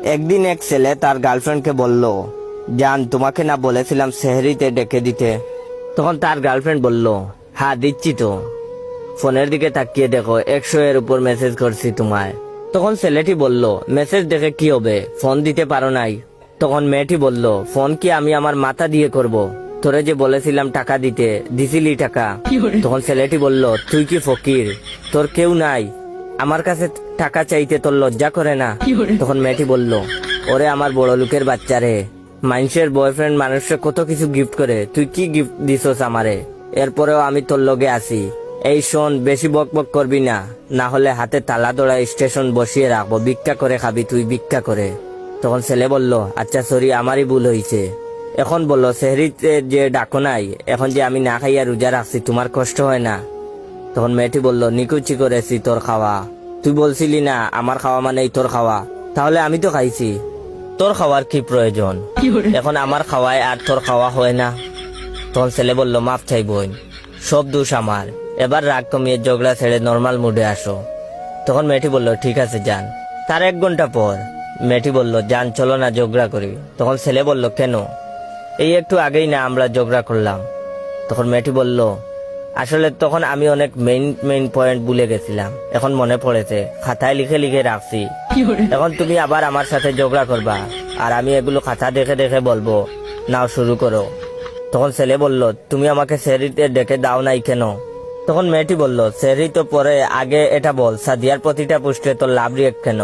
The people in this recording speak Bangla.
একদিন এক ছেলে তার গার্লফ্রেন্ডকে বলল, জান তোমাকে না বলেছিলাম সেহরিতে ডেকে দিতে। তখন তার গার্লফ্রেন্ড বলল, হ্যাঁ দিচ্ছি তো। ফোনের দিকে তাকিয়ে দেখো 100 এর উপর মেসেজ করছি তোমায়। তখন ছেলেটি বলল, মেসেজ দেখে কি হবে, ফোন দিতে পারো নাই? তখন মেয়েটি বলল, ফোন কি আমি আমার মাথা দিয়ে করব? তোরে যে বলেছিলাম টাকা দিতে, দিছিলি টাকা? তখন ছেলেটি বলল, তুই কি ফকির, তোর কেউ নাই, আমার কাছে টাকা চাইতে তোর লজ্জা করে না? তখন মেয়েটি বলল, ওরে আমার বড় লোকের বাচ্চা রে, মানুষের বয়ফ্রেন্ড মানুষকে কত কিছু গিফট করে, তুই কি গিফট দিছস আমারে? এরপরেও আমি তোর লগে আছি। এই শোন, বেশি বক বক করবি না, না হলে হাতে তালা দড়া স্টেশন বসিয়ে রাখবো, ভিক্ষা করে খাবি তুই, ভিক্ষা করে। তখন ছেলে বলল, আচ্ছা সরি, আমারই ভুল হয়েছে। এখন বললো, সেহরিতে যে ডাকো নাই, এখন যে আমি না খাইয়া রোজা রাখছি, তোমার কষ্ট হয় না? তখন মেয়েটি বলল, নিকুচি করেছি তোর খাওয়া, তুই বলছিলি না আমার খাওয়া মানেই তোর খাওয়া, তাহলে আমি তো খাইছি, তোর খাওয়ার কি প্রয়োজন? এখন আমার খাওয়ায় আর তোর খাওয়া হয় না? তখন ছেলে বলল, মাফ চাই বোন, সব দোষ আমার, এবার রাগ কমিয়ে ঝগড়া ছেড়ে নর্মাল মুডে আসো। তখন মেয়েটি বলল, ঠিক আছে যান। তার 1 ঘন্টা পর মেয়েটি বলল, যান চলো না ঝগড়া করি। তখন ছেলে বলল, কেন? এই একটু আগেই না আমরা ঝগড়া করলাম। তখন মেয়েটি বলল, আসলে তখন আমি অনেক মেইন পয়েন্ট ভুলে গেছিলাম, এখন মনে পড়েছে, খাতায় লিখে লিখে রাখছি। এখন তুমি আবার আমার সাথে ঝগড়া করবা, আর আমি এগুলো খাতা দেখে দেখে বলবো, নাও শুরু করো। তখন ছেলে বলল, তুমি আমাকে সেহরিতে ডেকে দাও নাই কেন? তখন মেয়েটি বলল, সেহরি তো পরে, আগে এটা বল, সাদিয়ার প্রতিটা পোস্টে তোর লাভ রিয়েক্ট কেন?